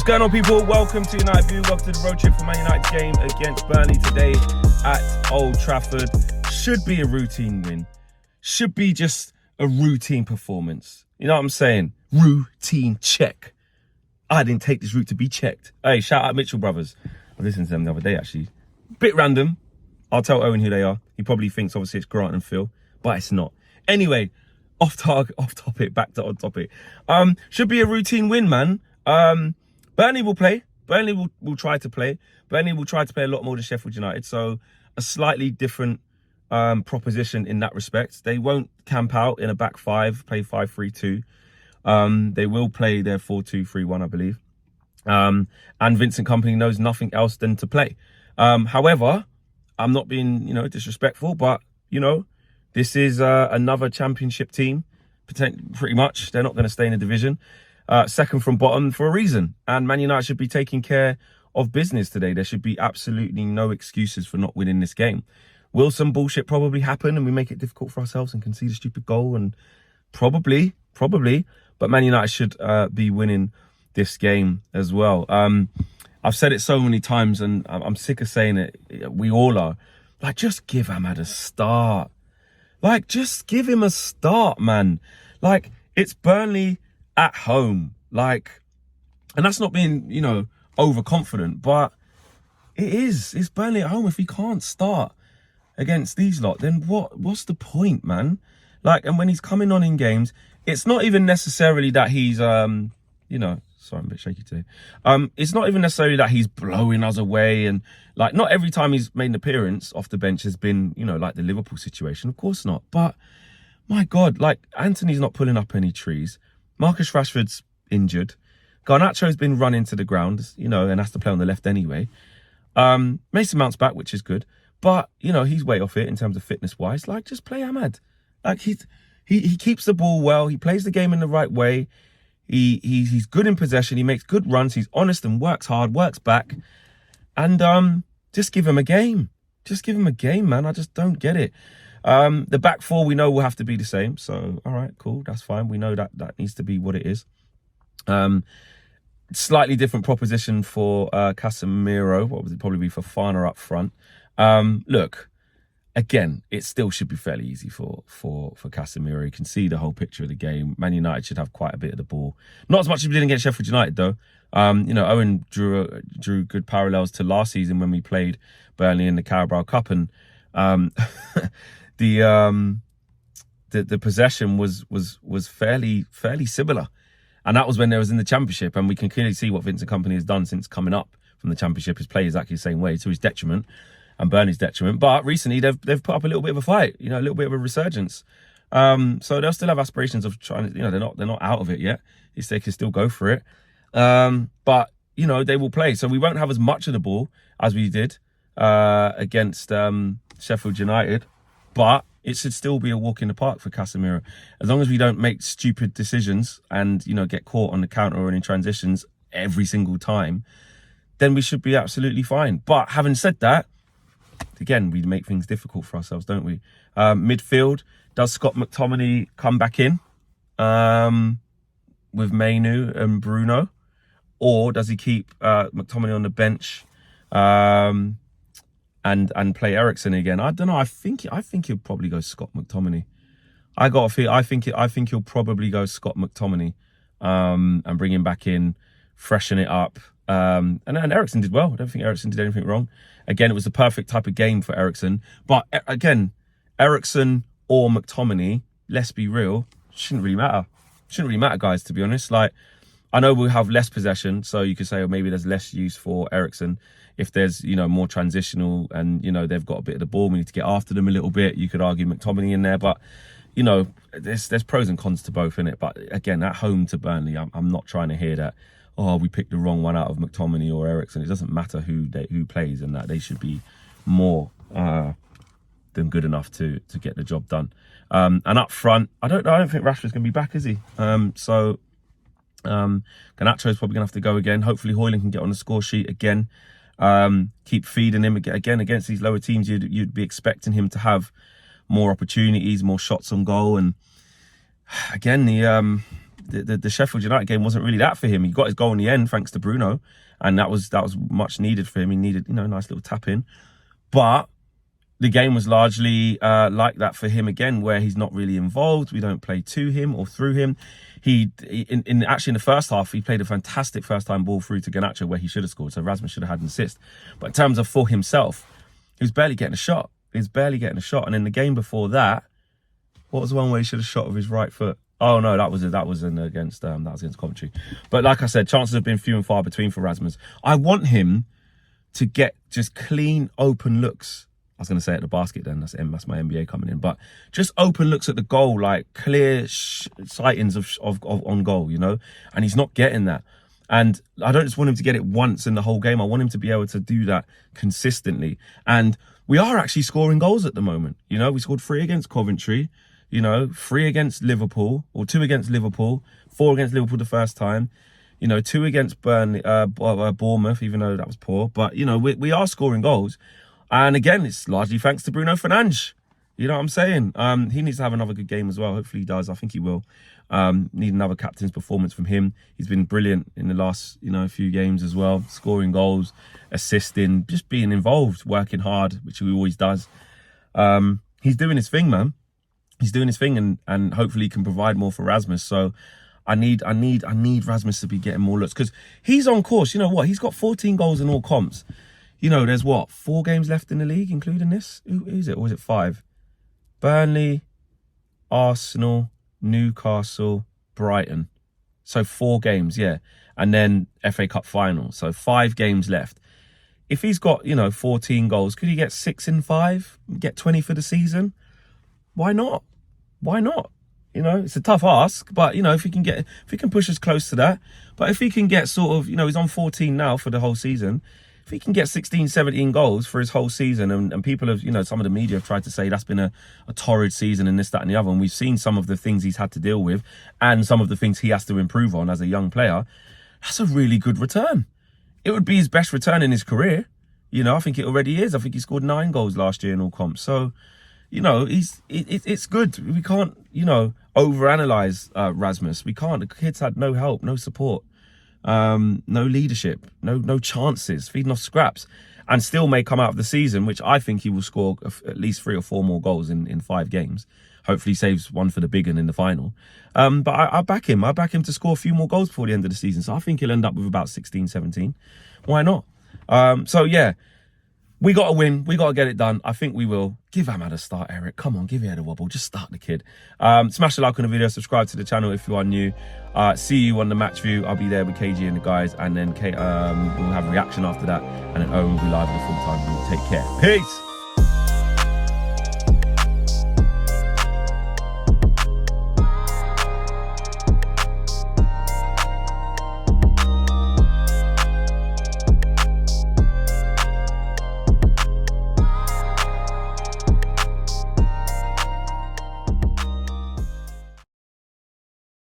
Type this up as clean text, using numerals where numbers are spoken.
going on, people? Welcome to United View. Welcome to the road trip for Man United's game against Burnley today at Old Trafford. Should be a routine win. Should be just a routine performance. You know what I'm saying? Routine check. I didn't take this route to be checked. Hey, shout out Mitchell Brothers. I listened to them the other day, actually. Bit random. I'll tell Owen who they are. He probably thinks, obviously, it's Grant and Phil, but it's not. Anyway, off topic, back to on topic. Should be a routine win, man. Burnley will play. Burnley will try to play. Burnley will try to play a lot more than Sheffield United. So a slightly different proposition in that respect. They won't camp out in a back five, play 5-3-2. They will play their 4-2-3-1, I believe. And Vincent Kompany knows nothing else than to play. However, I'm not being, disrespectful, but, this is another championship team, pretty much. They're not going to stay in the division. Second from bottom for a reason. And Man United should be taking care of business today. There should be absolutely no excuses for not winning this game. Will some bullshit probably happen and we make it difficult for ourselves and concede a stupid goal? And probably. But Man United should be winning this game as well. I've said it so many times and I'm sick of saying it. We all are. Like, just give AMAD a start. Like, just give him a start, man. Like, it's Burnley at home. Like, and that's not being, overconfident, but it is. It's Burnley at home. If he can't start against these lot, then what's the point, man? Like, and when he's coming on in games, it's not even necessarily that he's, sorry, I'm a bit shaky today. It's not even necessarily that he's blowing us away. And like, not every time he's made an appearance off the bench has been, like the Liverpool situation. Of course not. But my God, like, Anthony's not pulling up any trees. Marcus Rashford's injured. Garnacho's been run into the ground, and has to play on the left anyway. Mason Mount's back, which is good. But, he's way off it in terms of fitness-wise. Like, just play AMAD. Like, he keeps the ball well. He plays the game in the right way. He's good in possession. He makes good runs. He's honest and works hard, works back. And just give him a game. Just give him a game, man. I just don't get it. The back four we know will have to be the same. So, all right, cool. That's fine. We know that needs to be what it is. Slightly different proposition for Casemiro. What would it probably be for Fana up front? Look, again, it still should be fairly easy for Casemiro. You can see the whole picture of the game. Man United should have quite a bit of the ball. Not as much as we did against Sheffield United, though. Owen drew good parallels to last season when we played Burnley in the Carabao Cup, and the possession was fairly similar, and that was when they was in the Championship, and we can clearly see what Vincent Kompany has done since coming up from the Championship. His play exactly the same way, to his detriment and Burnley's detriment. But recently they've put up a little bit of a fight, a little bit of a resurgence. So they'll still have aspirations of trying to, they're not out of it yet. They can still go for it. But they will play, so we won't have as much of the ball as we did against Sheffield United. But it should still be a walk in the park for Casemiro. As long as we don't make stupid decisions and, get caught on the counter or in transitions every single time, then we should be absolutely fine. But having said that, again, we make things difficult for ourselves, don't we? Midfield, does Scott McTominay come back in with Mainu and Bruno? Or does he keep McTominay on the bench and play Eriksen again? I don't know. I think he'll probably go Scott McTominay. I got a feel. I think he'll probably go Scott McTominay and bring him back in, freshen it up. And Eriksen did well. I don't think Eriksen did anything wrong. Again, it was the perfect type of game for Eriksen. But again, Eriksen or McTominay, let's be real, shouldn't really matter. Shouldn't really matter, guys, to be honest. Like, I know we'll have less possession, so you could say, oh, maybe there's less use for Eriksen. If there's, more transitional and, they've got a bit of the ball, we need to get after them a little bit. You could argue McTominay in there, but, there's pros and cons to both, innit? But again, at home to Burnley, I'm not trying to hear that, oh, we picked the wrong one out of McTominay or Eriksen. It doesn't matter who plays, and that they should be more than good enough to get the job done. And up front, I don't think Rashford's going to be back, is he? So Garnacho's probably going to have to go again. Hopefully Højlund can get on the score sheet again. Keep feeding him again against these lower teams. You'd be expecting him to have more opportunities, more shots on goal, and again the Sheffield United game wasn't really that for him. He got his goal in the end thanks to Bruno, and that was much needed for him. He needed, a nice little tap in, but the game was largely like that for him again, where he's not really involved. We don't play to him or through him. Actually in the first half, he played a fantastic first time ball through to Garnacho where he should have scored. So Rasmus should have had an assist. But in terms of for himself, he was barely getting a shot. And in the game before that, what was the one where he should have shot with his right foot? Oh no, that was against Coventry. But like I said, chances have been few and far between for Rasmus. I want him to get just clean, open looks. I was going to say at the basket then, that's my NBA coming in. But just open looks at the goal, like clear sightings of on goal, And he's not getting that. And I don't just want him to get it once in the whole game. I want him to be able to do that consistently. And we are actually scoring goals at the moment. We scored 3 against Coventry, 3 against Liverpool, or 2 against Liverpool, 4 against Liverpool the first time. 2 against Burnley, Bournemouth, even though that was poor. But, we are scoring goals. And again, it's largely thanks to Bruno Fernandes. You know what I'm saying? He needs to have another good game as well. Hopefully he does. I think he will. Need another captain's performance from him. He's been brilliant in the last, few games as well. Scoring goals, assisting, just being involved, working hard, which he always does. He's doing his thing, man. He's doing his thing, and hopefully he can provide more for Rasmus. So I need Rasmus to be getting more looks, because he's on course. You know what? He's got 14 goals in all comps. There's 4 games left in the league, including this? Who is it? Or is it 5? Burnley, Arsenal, Newcastle, Brighton. So 4 games, yeah. And then FA Cup final. So 5 games left. If he's got, 14 goals, could he get 6 in 5? Get 20 for the season? Why not? It's a tough ask, but, if he can push us close to that. But if he can get sort of, he's on 14 now for the whole season. If he can get 16, 17 goals for his whole season, and people have, some of the media have tried to say that's been a torrid season and this, that and the other, and we've seen some of the things he's had to deal with and some of the things he has to improve on as a young player, that's a really good return. It would be his best return in his career. I think it already is. I think he scored 9 goals last year in all comps. So, it's good. We can't, overanalyze Rasmus. We can't. The kids had no help, no support. No leadership, no chances, feeding off scraps, and still may come out of the season, which I think he will score at least 3 or 4 more goals in 5 games. Hopefully saves one for the big one in the final. But I back him. I back him to score a few more goals before the end of the season. So I think he'll end up with about 16, 17. Why not? So yeah, we got to win. We got to get it done. I think we will. Give AMAD a start, Eric. Come on, give your head a wobble. Just start the kid. Smash the like on the video. Subscribe to the channel if you are new. See you on the match view. I'll be there with KG and the guys. And then we'll have a reaction after that. And then Owen will be live in the full time. Take care. Peace.